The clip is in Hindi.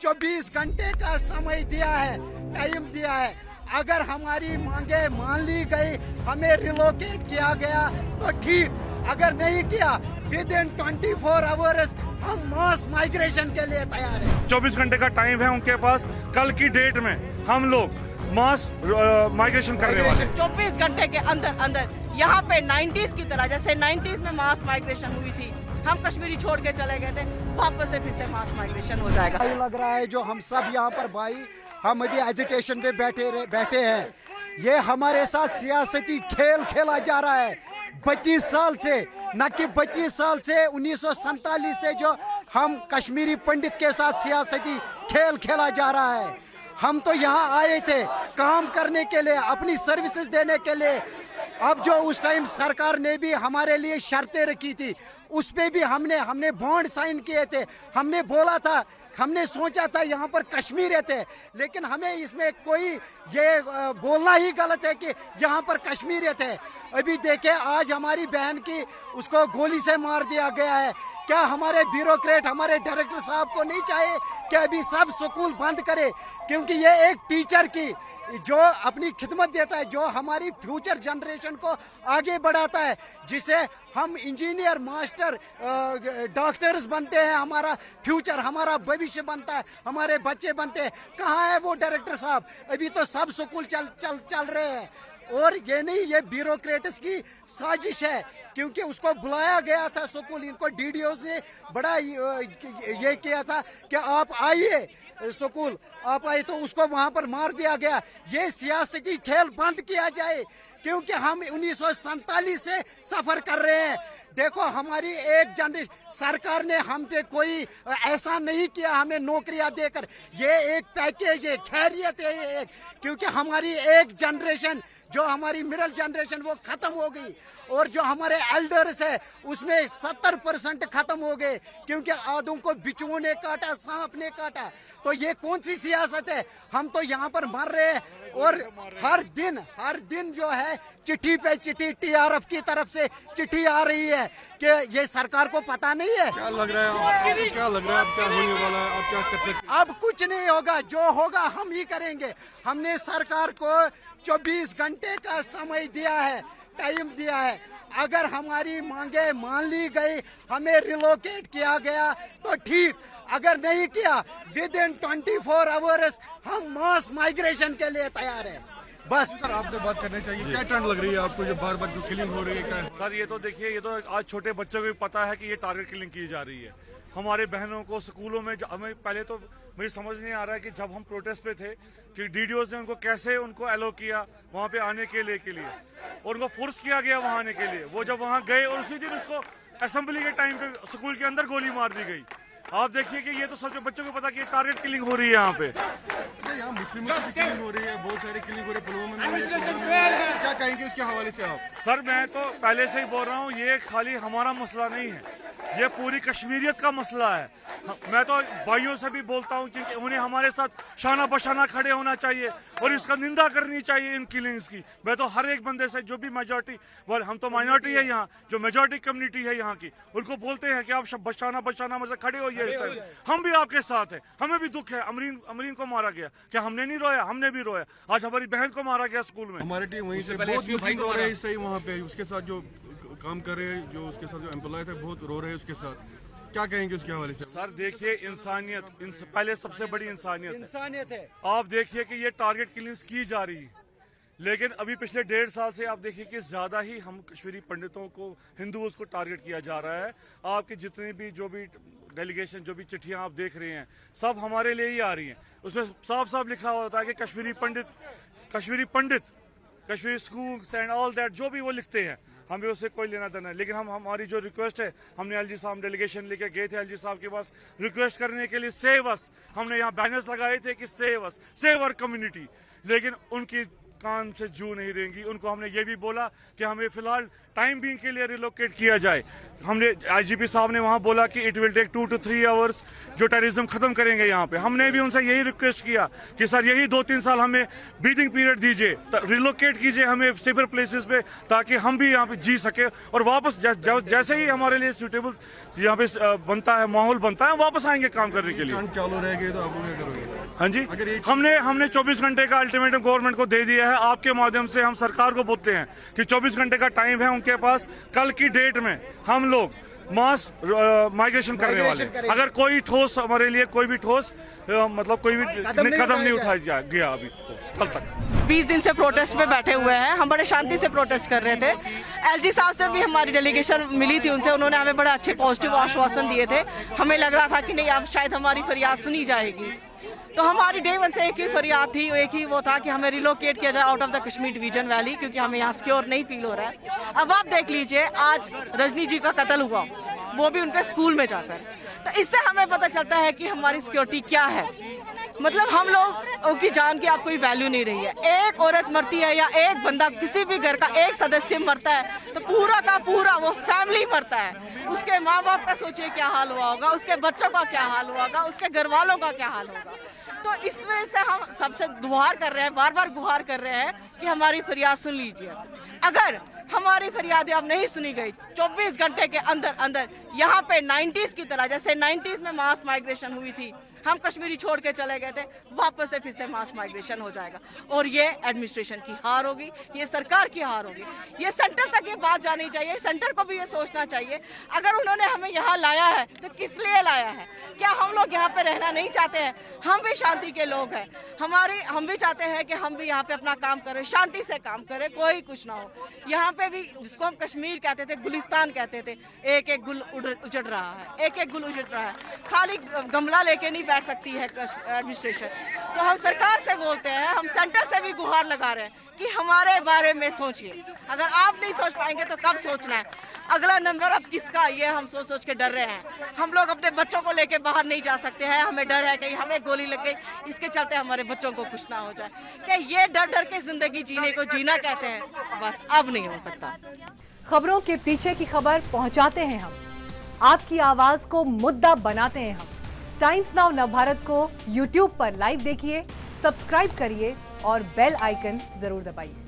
24 घंटे का समय दिया है, टाइम दिया है। अगर हमारी मांगे मान ली गई, हमें रिलोकेट किया गया तो ठीक, अगर नहीं किया विद इन 24 आवर्स हम मास माइग्रेशन के लिए तैयार हैं। 24 घंटे का टाइम है उनके पास। कल की डेट में हम लोग मास माइग्रेशन करने वाले। 24 घंटे के अंदर अंदर यहाँ पे 90s की तरह, जैसे 90s में मास माइग्रेशन हुई थी, हम कश्मीरी छोड़ के चले गए थे, वापस से फिर से मास माइग्रेशन हो जाएगा। लग रहा है जो हम सब यहाँ पर भाई, हम अभी एजिटेशन पे बैठे हैं, ये हमारे साथ सियासती खेल खेला जा रहा है 32 साल से, न कि 32 साल से 1947 से जो हम कश्मीरी पंडित के साथ सियासती खेल खेला जा रहा है। हम तो यहाँ आए थे काम करने के लिए, अपनी सर्विसेज देने के लिए। अब जो उस टाइम सरकार ने भी हमारे लिए शर्तें रखी थी, उस पे भी हमने बॉन्ड साइन किए थे। हमने बोला था, हमने सोचा था यहाँ पर कश्मीर थे, लेकिन हमें इसमें कोई ये बोलना ही गलत है कि यहाँ पर कश्मीर थे। अभी देखे आज हमारी बहन की उसको गोली से मार दिया गया है। क्या हमारे ब्यूरोक्रेट, हमारे डायरेक्टर साहब को नहीं चाहिए कि अभी सब स्कूल बंद करे? क्योंकि ये एक टीचर की जो अपनी खिदमत देता है, जो हमारी फ्यूचर जनरेशन को आगे बढ़ाता है, जिसे हम इंजीनियर, मास्टर, डॉक्टर्स बनते हैं, हमारा फ्यूचर, हमारा भविष्य बनता है, हमारे बच्चे बनते हैं। कहाँ है वो डायरेक्टर साहब? अभी तो सब स्कूल चल रहे हैं। और ये नहीं, ये ब्यूरोक्रेट्स की साजिश है, क्योंकि उसको बुलाया गया था स्कूल, इनको डीडीओ से बड़ा ये किया था कि आप आइए स्कूल, आप आए, तो उसको वहां पर मार दिया गया। ये सियासती खेल बंद किया जाए, क्योंकि हम 1947 से सफर कर रहे हैं। देखो हमारी एक जनरेशन, सरकार ने हम पे कोई ऐसा नहीं किया हमें नौकरियां देकर। ये एक पैकेज है, खैरियत है ये एक, क्योंकि हमारी एक जनरेशन, जो हमारी मिडिल जनरेशन, वो खत्म हो गई, और जो हमारे एल्डर्स है उसमें 70% खत्म हो गए, क्योंकि आधों को बिच्छुओं ने काटा, सांप ने काटा। तो ये कौन सी सियासत है? हम तो यहाँ पर मर रहे हैं, और हर दिन जो है चिट्ठी पे चिट्ठी टीआरएफ की तरफ से चिट्ठी आ रही है कि ये सरकार को पता नहीं है। क्या लग रहा है, क्या लग रहा है, अब क्या होने वाला है, अब क्या कर सकते? अब कुछ नहीं होगा, जो होगा हम ही करेंगे। हमने सरकार को 24 घंटे का समय दिया है, टाइम दिया है। अगर हमारी मांगे मान ली गई, हमें रिलोकेट किया गया तो ठीक, अगर नहीं किया विद इन 24 आवर्स हम मास माइग्रेशन के लिए तैयार हैं। बस सर आपसे बात करनी चाहिए, क्या ट्रेंड लग रही है आपको जो बार बार जो किलिंग हो रही है? क्या सर ये तो देखिए, ये तो आज छोटे बच्चों को भी पता है कि ये टारगेट किलिंग की जा रही है। हमारे बहनों को स्कूलों में, हमें पहले तो मुझे समझ नहीं आ रहा है कि जब हम प्रोटेस्ट पे थे कि डीडीओ ने उनको कैसे अलो किया वहाँ पे आने के लिए और उनको फोर्स किया गया वहाँ आने के लिए। वो जब वहाँ गए और उसी दिन उसको असेंबली के टाइम पे स्कूल के अंदर गोली मार दी गई। आप देखिए कि ये तो सब बच्चों को पता कि ये टारगेट किलिंग हो रही है यहाँ पे। यहाँ मुस्लिमों की किलिंग हो रही है, बहुत सारी किलिंग हो रही है पुलवामा में, क्या कहेंगे उसके हवाले से आप? सर मैं तो पहले से ही बोल रहा हूँ, ये खाली हमारा मसला नहीं है, ये पूरी कश्मीरियत का मसला है। मैं तो भाइयों से भी बोलता हूँ कि उन्हें हमारे साथ शाना बशाना खड़े होना चाहिए और इसका निंदा करनी चाहिए इन किलिंग्स की। मैं तो हर एक बंदे से, जो भी मेजॉरिटी, हम तो माइनॉरिटी है यहाँ, जो मेजॉरिटी कम्युनिटी है यहाँ की, उनको बोलते हैं कि आप बशाना मतलब खड़े होइए इस टाइम। हम भी आपके साथ हैं, हमें भी दुख है। अमरीन को मारा गया, क्या हमने नहीं रोया? हमने भी रोया। आज हमारी बहन को मारा गया स्कूल में। हमारी टीम वहीं से बहुत मुस्लिम रो रहे हैं इस टाइम वहाँ पे, उसके साथ जो काम कर रहे हैं, जो उसके साथ जो एम्प्लॉय थे बहुत रो रहे हैं उसके साथ। क्या कहेंगे उसके हवाले से? सर देखिए, इंसानियत पहले सबसे बड़ी इंसानियत है। आप देखिए कि ये टारगेट किलिंग्स की जा रही है, लेकिन अभी पिछले 1.5 साल से आप देखिए कि ज्यादा ही हम कश्मीरी पंडितों को, हिंदुओं को टारगेट किया जा रहा है। आपकी जितनी भी जो भी डेलीगेशन, जो भी चिट्ठियां आप देख रहे हैं, सब हमारे लिए ही आ रही हैं। उसमें साफ साफ लिखा होता है कि Kashmiri Pandit, Kashmiri schools and all that, जो भी वो लिखते हैं, हमें उससे कोई लेना देना है। लेकिन हमारी जो रिक्वेस्ट है, हमने एलजी साहब डेलीगेशन लेके गए थे एलजी साहब के पास रिक्वेस्ट करने के लिए, सेव अस। हमने यहाँ बैनर्स लगाए थे कि save us, save our community, लेकिन उनकी मकान से जू नहीं रहेंगी। उनको हमने ये भी बोला कि हमें फिलहाल टाइम बीइंग के लिए रिलोकेट किया जाए। हमने आईजीपी साहब ने वहां बोला कि it will take 2 to 3 hours जो टेररिज्म खत्म करेंगे यहाँ पे। हमने भी उनसे यही रिक्वेस्ट किया कि सर यही 2-3 साल हमें ब्रीथिंग पीरियड दीजिए, रिलोकेट कीजिए हमें सेफर प्लेसेस पे, ताकि हम भी यहाँ पे जी सके और वापस जैसे ही हमारे लिए सूटेबल यहाँ पे बनता है, माहौल बनता है, वापस आएंगे काम करने के लिए। चालू रहेगी तो आप क्या करोगे? हाँ जी, हमने 24 घंटे का अल्टीमेटम गवर्नमेंट को दे दिया है। आपके माध्यम से हम सरकार को बोलते हैं कि 24 घंटे का टाइम है उनके पास। कल की डेट में हम लोग मास माइग्रेशन करने वाले। अगर कोई ठोस हमारे लिए कोई भी ठोस मतलब कोई भी कदम नहीं उठाया गया अभी तो कल तक। 20 दिन से प्रोटेस्ट पे बैठे हुए हैं। हम बड़े शांति से प्रोटेस्ट कर रहे थे। एलजी साहब से भी हमारी डेलीगेशन मिली थी उनसे, उन्होंने हमें बड़े अच्छे पॉजिटिव आश्वासन दिए थे। हमें लग रहा था कि नहीं अब शायद हमारी फरियाद सुनी जाएगी। तो हमारी डे वन से एक ही फरियाद थी, एक ही वो था कि हमें रिलोकेट किया जाए out of the Kashmir division valley, क्योंकि हमें यहाँ सिक्योर नहीं फील हो रहा है। अब आप देख लीजिए, आज रजनी जी का कत्ल हुआ, वो भी उनके स्कूल में जाकर। तो इससे हमें पता चलता है कि हमारी सिक्योरिटी क्या है। मतलब हम लोगों की जान की आप कोई वैल्यू नहीं रही है। एक औरत मरती है या एक बंदा, किसी भी घर का एक सदस्य मरता है तो पूरा का पूरा वो फैमिली मरता है। उसके माँ बाप का सोचिए क्या हाल हुआ होगा, उसके बच्चों का क्या हाल हुआ होगा, उसके घर वालों का क्या हाल होगा। तो इस वजह से हम सबसे गुहार कर रहे हैं, बार बार गुहार कर रहे हैं कि हमारी फरियाद सुन लीजिए। अगर हमारी फरियादें अब नहीं सुनी गई 24 घंटे के अंदर अंदर, यहाँ पे 90s की तरह, जैसे 90s में मास माइग्रेशन हुई थी, हम कश्मीरी छोड़ के चले गए थे, वापस से फिर से मास माइग्रेशन हो जाएगा। और ये एडमिनिस्ट्रेशन की हार होगी, ये सरकार की हार होगी। ये सेंटर तक ये बात जानी चाहिए, सेंटर को भी ये सोचना चाहिए। अगर उन्होंने हमें यहाँ लाया है तो किस लिए लाया है? क्या हम लोग यहाँ पे रहना नहीं चाहते हैं? हम भी शांति के लोग हैं, हम भी चाहते हैं कि हम भी यहाँ पे अपना काम करें, शांति से काम करें, कोई कुछ ना हो। यहाँ पे भी जिसको हम कश्मीर कहते थे, गुलिस्तान कहते थे, एक एक गुल उजड़ रहा है, एक एक गुल उजड़ रहा है। खाली गमला लेके नहीं बैठ सकती है एडमिनिस्ट्रेशन। तो हम सरकार से बोलते हैं, हम सेंटर से भी गुहार लगा रहे हैं कि हमारे बारे में सोचिए। अगर आप नहीं सोच पाएंगे तो कब सोचना है? अगला नंबर अब किसका, ये हम सोच सोच के डर रहे हैं। हम लोग अपने बच्चों को लेके बाहर नहीं जा सकते हैं, हमें डर है कि हमें गोली लग गई, इसके चलते हमारे बच्चों को कुछ ना हो जाए। क्या ये डर डर के जिंदगी जीने को जीना कहते हैं? बस अब नहीं हो सकता। खबरों के पीछे की खबर पहुंचाते हैं हम, आपकी आवाज को मुद्दा बनाते हैं हम। टाइम्स नाउ नवभारत को YouTube पर लाइव देखिए, सब्सक्राइब करिए और बेल आइकन जरूर दबाइए।